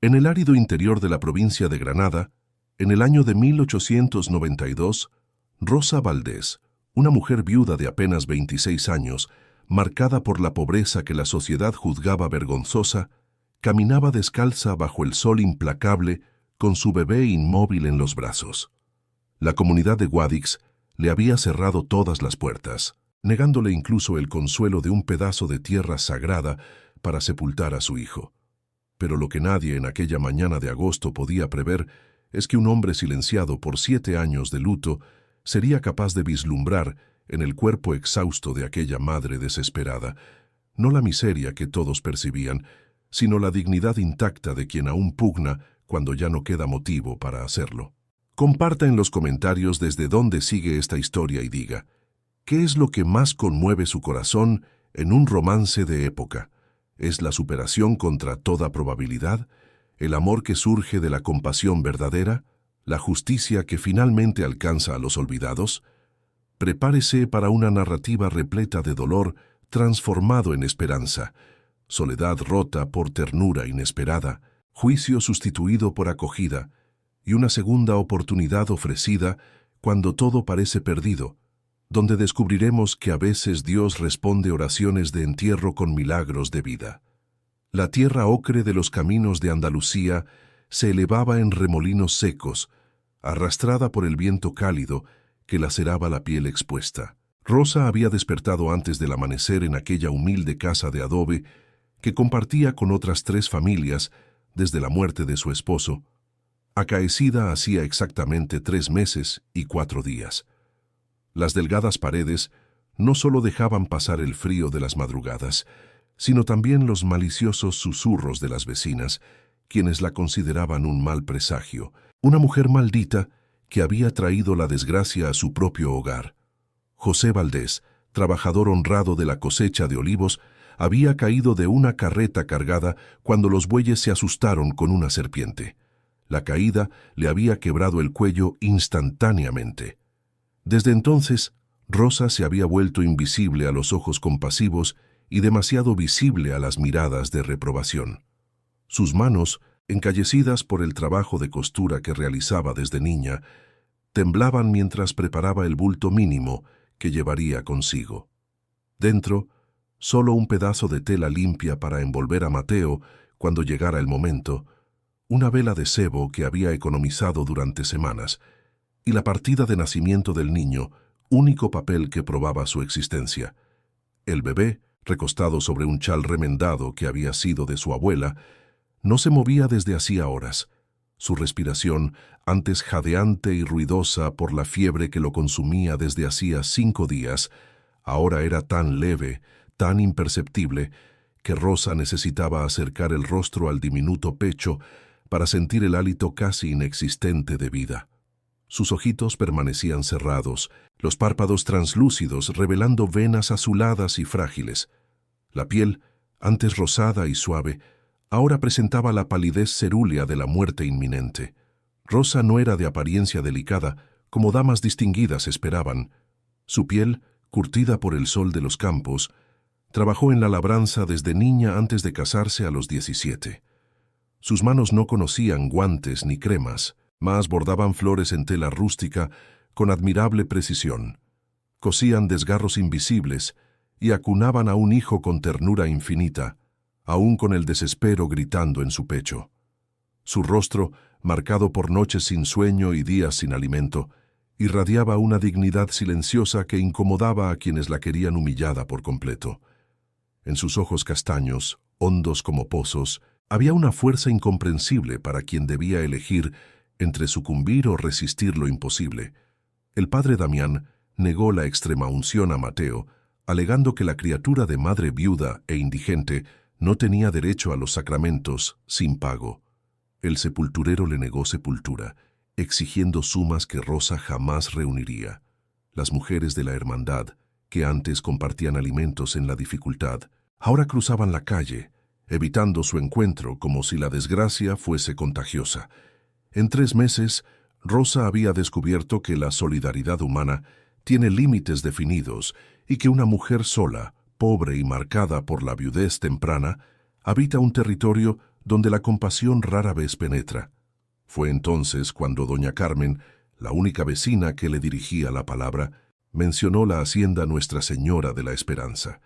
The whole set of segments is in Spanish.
En el árido interior de la provincia de Granada, en el año de 1892, Rosa Valdés, una mujer viuda de apenas 26 años, marcada por la pobreza que la sociedad juzgaba vergonzosa, caminaba descalza bajo el sol implacable con su bebé inmóvil en los brazos. La comunidad de Guadix le había cerrado todas las puertas, negándole incluso el consuelo de un pedazo de tierra sagrada para sepultar a su hijo. Pero lo que nadie en aquella mañana de agosto podía prever es que un hombre silenciado por 7 años de luto sería capaz de vislumbrar en el cuerpo exhausto de aquella madre desesperada, no la miseria que todos percibían, sino la dignidad intacta de quien aún pugna cuando ya no queda motivo para hacerlo. Comparta en los comentarios desde dónde sigue esta historia y diga, ¿qué es lo que más conmueve su corazón en un romance de época? ¿Es la superación contra toda probabilidad? ¿El amor que surge de la compasión verdadera? ¿La justicia que finalmente alcanza a los olvidados? Prepárese para una narrativa repleta de dolor transformado en esperanza, soledad rota por ternura inesperada, juicio sustituido por acogida y una segunda oportunidad ofrecida cuando todo parece perdido, donde descubriremos que a veces Dios responde oraciones de entierro con milagros de vida. La tierra ocre de los caminos de Andalucía se elevaba en remolinos secos, arrastrada por el viento cálido que laceraba la piel expuesta. Rosa había despertado antes del amanecer en aquella humilde casa de adobe que compartía con otras 3 familias desde la muerte de su esposo, acaecida hacía exactamente 3 meses y 4 días. Las delgadas paredes no solo dejaban pasar el frío de las madrugadas, sino también los maliciosos susurros de las vecinas, quienes la consideraban un mal presagio, una mujer maldita que había traído la desgracia a su propio hogar. José Valdés, trabajador honrado de la cosecha de olivos, había caído de una carreta cargada cuando los bueyes se asustaron con una serpiente. La caída le había quebrado el cuello instantáneamente. Desde entonces, Rosa se había vuelto invisible a los ojos compasivos y demasiado visible a las miradas de reprobación. Sus manos, encallecidas por el trabajo de costura que realizaba desde niña, temblaban mientras preparaba el bulto mínimo que llevaría consigo. Dentro, solo un pedazo de tela limpia para envolver a Mateo cuando llegara el momento, una vela de sebo que había economizado durante semanas, y la partida de nacimiento del niño, único papel que probaba su existencia. El bebé, recostado sobre un chal remendado que había sido de su abuela, no se movía desde hacía horas. Su respiración, antes jadeante y ruidosa por la fiebre que lo consumía desde hacía 5 días, ahora era tan leve, tan imperceptible, que Rosa necesitaba acercar el rostro al diminuto pecho para sentir el hálito casi inexistente de vida. Sus ojitos permanecían cerrados, los párpados translúcidos revelando venas azuladas y frágiles. La piel, antes rosada y suave, ahora presentaba la palidez cerúlea de la muerte inminente. Rosa no era de apariencia delicada, como damas distinguidas esperaban. Su piel, curtida por el sol de los campos, trabajó en la labranza desde niña antes de casarse a los 17. Sus manos no conocían guantes ni cremas, mas bordaban flores en tela rústica con admirable precisión. Cosían desgarros invisibles y acunaban a un hijo con ternura infinita, aún con el desespero gritando en su pecho. Su rostro, marcado por noches sin sueño y días sin alimento, irradiaba una dignidad silenciosa que incomodaba a quienes la querían humillada por completo. En sus ojos castaños, hondos como pozos, había una fuerza incomprensible para quien debía elegir entre sucumbir o resistir lo imposible. El padre Damián negó la extremaunción a Mateo, alegando que la criatura de madre viuda e indigente no tenía derecho a los sacramentos sin pago. El sepulturero le negó sepultura, exigiendo sumas que Rosa jamás reuniría. Las mujeres de la hermandad, que antes compartían alimentos en la dificultad, ahora cruzaban la calle, evitando su encuentro como si la desgracia fuese contagiosa. En 3 meses, Rosa había descubierto que la solidaridad humana tiene límites definidos y que una mujer sola, pobre y marcada por la viudez temprana, habita un territorio donde la compasión rara vez penetra. Fue entonces cuando doña Carmen, la única vecina que le dirigía la palabra, mencionó la hacienda Nuestra Señora de la Esperanza.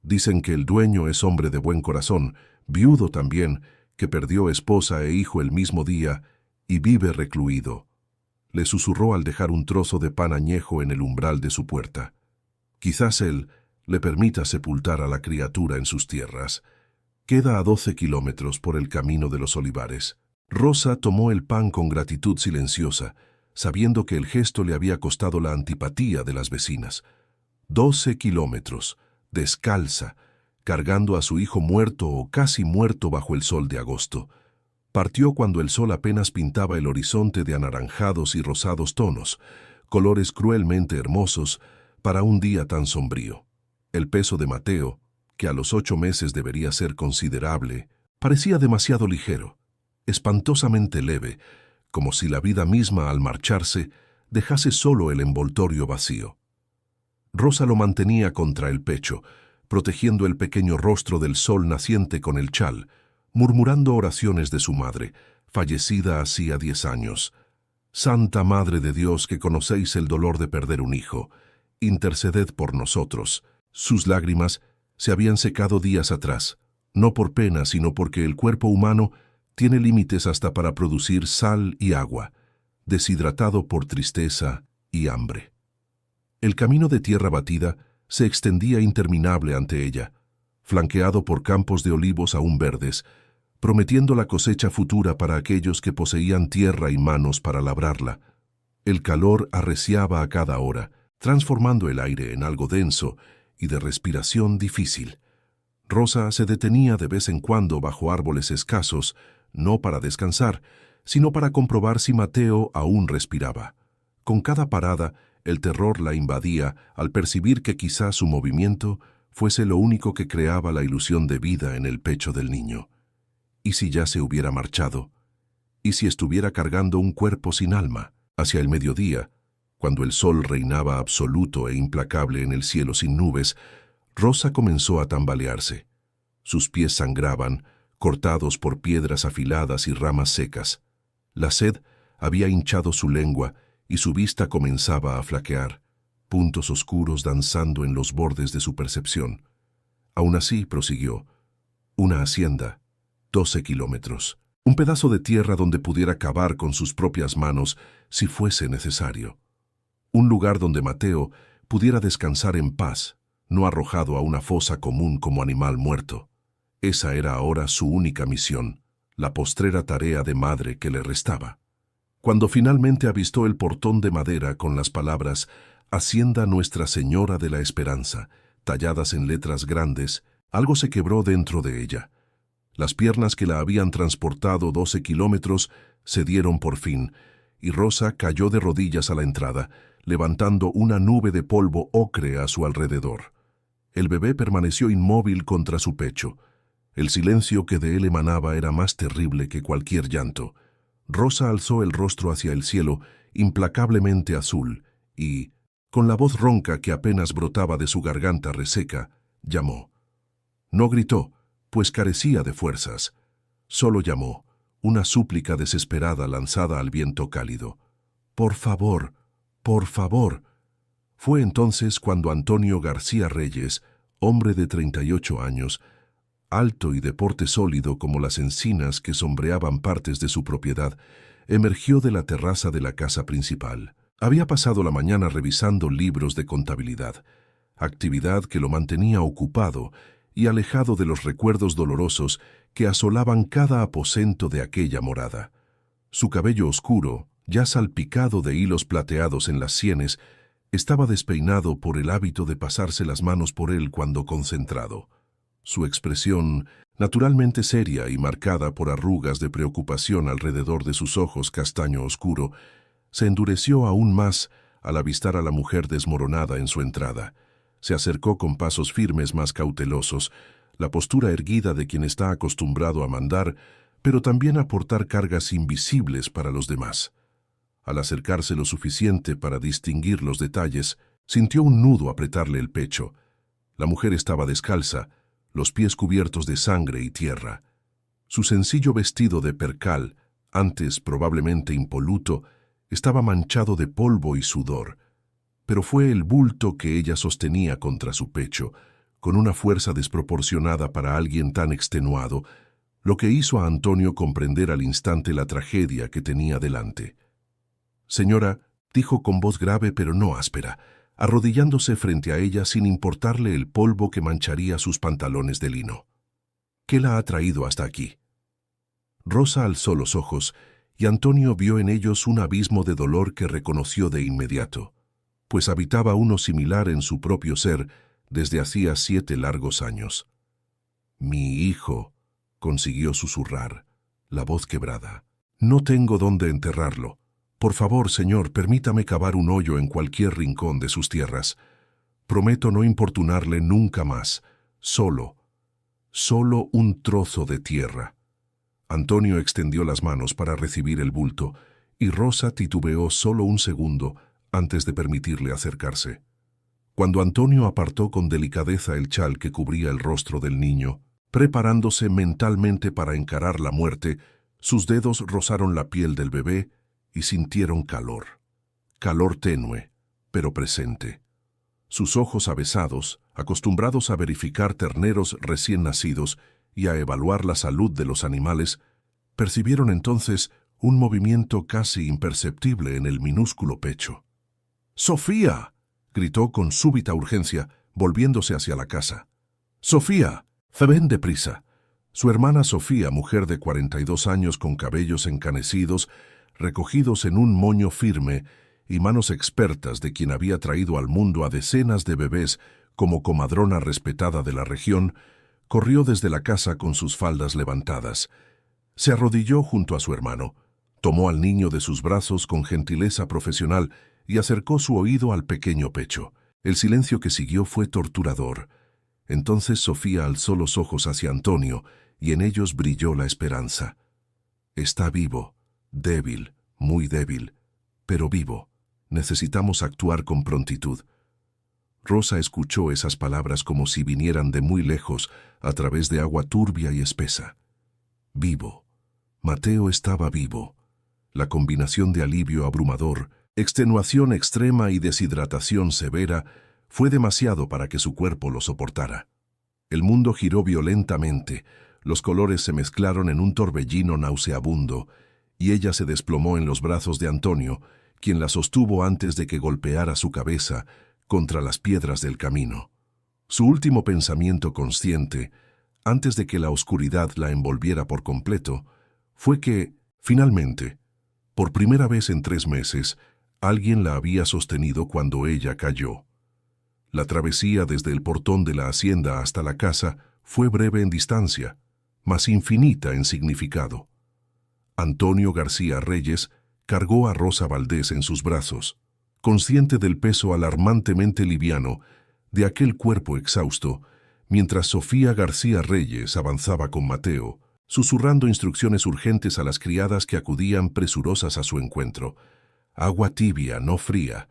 Dicen que el dueño es hombre de buen corazón, viudo también, que perdió esposa e hijo el mismo día y vive recluido. Le susurró al dejar un trozo de pan añejo en el umbral de su puerta. Quizás él le permita sepultar a la criatura en sus tierras. Queda a 12 kilómetros por el camino de los olivares. Rosa tomó el pan con gratitud silenciosa, sabiendo que el gesto le había costado la antipatía de las vecinas. 12 kilómetros, descalza, cargando a su hijo muerto o casi muerto bajo el sol de agosto. Partió cuando el sol apenas pintaba el horizonte de anaranjados y rosados tonos, colores cruelmente hermosos para un día tan sombrío. El peso de Mateo, que a los 8 meses debería ser considerable, parecía demasiado ligero, espantosamente leve, como si la vida misma al marcharse dejase solo el envoltorio vacío. Rosa lo mantenía contra el pecho, protegiendo el pequeño rostro del sol naciente con el chal, murmurando oraciones de su madre, fallecida hacía 10 años. Santa Madre de Dios, que conocéis el dolor de perder un hijo, interceded por nosotros. Sus lágrimas se habían secado días atrás, no por pena, sino porque el cuerpo humano tiene límites hasta para producir sal y agua, deshidratado por tristeza y hambre. El camino de tierra batida se extendía interminable ante ella, flanqueado por campos de olivos aún verdes, prometiendo la cosecha futura para aquellos que poseían tierra y manos para labrarla. El calor arreciaba a cada hora, transformando el aire en algo denso y de respiración difícil. Rosa se detenía de vez en cuando bajo árboles escasos, no para descansar, sino para comprobar si Mateo aún respiraba. Con cada parada, el terror la invadía al percibir que quizá su movimiento fuese lo único que creaba la ilusión de vida en el pecho del niño. ¿Y si ya se hubiera marchado? ¿Y si estuviera cargando un cuerpo sin alma? Hacia el mediodía, cuando el sol reinaba absoluto e implacable en el cielo sin nubes, Rosa comenzó a tambalearse. Sus pies sangraban, cortados por piedras afiladas y ramas secas. La sed había hinchado su lengua y su vista comenzaba a flaquear, puntos oscuros danzando en los bordes de su percepción. Aún así, prosiguió, una hacienda, 12 kilómetros, un pedazo de tierra donde pudiera cavar con sus propias manos si fuese necesario. Un lugar donde Mateo pudiera descansar en paz, no arrojado a una fosa común como animal muerto. Esa era ahora su única misión, la postrera tarea de madre que le restaba. Cuando finalmente avistó el portón de madera con las palabras «Hacienda Nuestra Señora de la Esperanza», talladas en letras grandes, algo se quebró dentro de ella. Las piernas que la habían transportado 12 kilómetros cedieron por fin, y Rosa cayó de rodillas a la entrada, levantando una nube de polvo ocre a su alrededor. El bebé permaneció inmóvil contra su pecho. El silencio que de él emanaba era más terrible que cualquier llanto. Rosa alzó el rostro hacia el cielo, implacablemente azul, y, con la voz ronca que apenas brotaba de su garganta reseca, llamó. No gritó, pues carecía de fuerzas. Solo llamó, una súplica desesperada lanzada al viento cálido. «Por favor, por favor». Fue entonces cuando Antonio García Reyes, hombre de 38 años, alto y de porte sólido como las encinas que sombreaban partes de su propiedad, emergió de la terraza de la casa principal. Había pasado la mañana revisando libros de contabilidad, actividad que lo mantenía ocupado y alejado de los recuerdos dolorosos que asolaban cada aposento de aquella morada. Su cabello oscuro, ya salpicado de hilos plateados en las sienes, estaba despeinado por el hábito de pasarse las manos por él cuando concentrado. Su expresión, naturalmente seria y marcada por arrugas de preocupación alrededor de sus ojos castaño oscuro, se endureció aún más al avistar a la mujer desmoronada en su entrada. Se acercó con pasos firmes más cautelosos, la postura erguida de quien está acostumbrado a mandar, pero también a portar cargas invisibles para los demás. Al acercarse lo suficiente para distinguir los detalles, sintió un nudo apretarle el pecho. La mujer estaba descalza, los pies cubiertos de sangre y tierra. Su sencillo vestido de percal, antes probablemente impoluto, estaba manchado de polvo y sudor, pero fue el bulto que ella sostenía contra su pecho, con una fuerza desproporcionada para alguien tan extenuado, lo que hizo a Antonio comprender al instante la tragedia que tenía delante. «Señora», dijo con voz grave pero no áspera, arrodillándose frente a ella sin importarle el polvo que mancharía sus pantalones de lino. «¿Qué la ha traído hasta aquí?» Rosa alzó los ojos y Antonio vio en ellos un abismo de dolor que reconoció de inmediato, pues habitaba uno similar en su propio ser desde hacía 7 largos años. «Mi hijo», consiguió susurrar, la voz quebrada. «No tengo dónde enterrarlo. Por favor, señor, permítame cavar un hoyo en cualquier rincón de sus tierras. Prometo no importunarle nunca más. Solo un trozo de tierra». Antonio extendió las manos para recibir el bulto, y Rosa titubeó solo un segundo antes de permitirle acercarse. Cuando Antonio apartó con delicadeza el chal que cubría el rostro del niño, preparándose mentalmente para encarar la muerte, sus dedos rozaron la piel del bebé y sintieron calor. Calor tenue, pero presente. Sus ojos avesados, acostumbrados a verificar terneros recién nacidos y a evaluar la salud de los animales, percibieron entonces un movimiento casi imperceptible en el minúsculo pecho. «¡Sofía!», gritó con súbita urgencia, volviéndose hacia la casa. «¡Sofía! ¡Ven deprisa!». Su hermana Sofía, mujer de 42 años con cabellos encanecidos, recogidos en un moño firme, y manos expertas de quien había traído al mundo a decenas de bebés como comadrona respetada de la región, corrió desde la casa con sus faldas levantadas. Se arrodilló junto a su hermano, tomó al niño de sus brazos con gentileza profesional y acercó su oído al pequeño pecho. El silencio que siguió fue torturador. Entonces Sofía alzó los ojos hacia Antonio y en ellos brilló la esperanza. «Está vivo, débil, muy débil, pero vivo. Necesitamos actuar con prontitud». Rosa escuchó esas palabras como si vinieran de muy lejos, a través de agua turbia y espesa. Vivo. Mateo estaba vivo. La combinación de alivio abrumador, extenuación extrema y deshidratación severa fue demasiado para que su cuerpo lo soportara. El mundo giró violentamente, los colores se mezclaron en un torbellino nauseabundo, y ella se desplomó en los brazos de Antonio, quien la sostuvo antes de que golpeara su cabeza contra las piedras del camino. Su último pensamiento consciente, antes de que la oscuridad la envolviera por completo, fue que, finalmente, por primera vez en 3 meses, alguien la había sostenido cuando ella cayó. La travesía desde el portón de la hacienda hasta la casa fue breve en distancia, mas infinita en significado. Antonio García Reyes cargó a Rosa Valdés en sus brazos, consciente del peso alarmantemente liviano de aquel cuerpo exhausto, mientras Sofía García Reyes avanzaba con Mateo, susurrando instrucciones urgentes a las criadas que acudían presurosas a su encuentro. Agua tibia, no fría,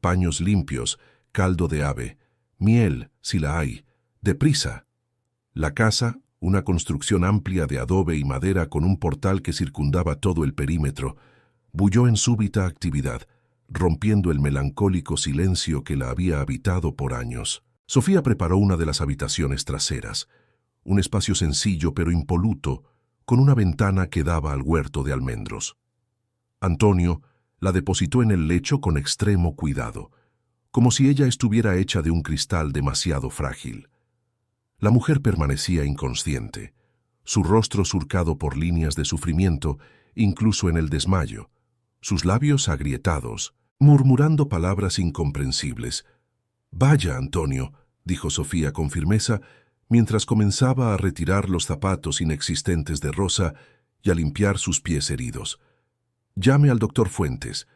paños limpios, caldo de ave, miel, si la hay, deprisa. La casa, una construcción amplia de adobe y madera con un portal que circundaba todo el perímetro, bulló en súbita actividad, rompiendo el melancólico silencio que la había habitado por años. Sofía preparó una de las habitaciones traseras, un espacio sencillo pero impoluto, con una ventana que daba al huerto de almendros. Antonio la depositó en el lecho con extremo cuidado, como si ella estuviera hecha de un cristal demasiado frágil. La mujer permanecía inconsciente, su rostro surcado por líneas de sufrimiento, incluso en el desmayo, sus labios agrietados, murmurando palabras incomprensibles. «Vaya, Antonio», dijo Sofía con firmeza, mientras comenzaba a retirar los zapatos inexistentes de Rosa y a limpiar sus pies heridos. «Llame al doctor Fuentes,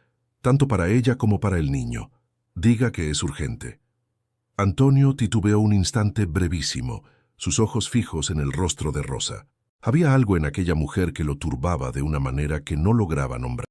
tanto para ella como para el niño. Diga que es urgente». Antonio titubeó un instante brevísimo, sus ojos fijos en el rostro de Rosa. Había algo en aquella mujer que lo turbaba de una manera que no lograba nombrar.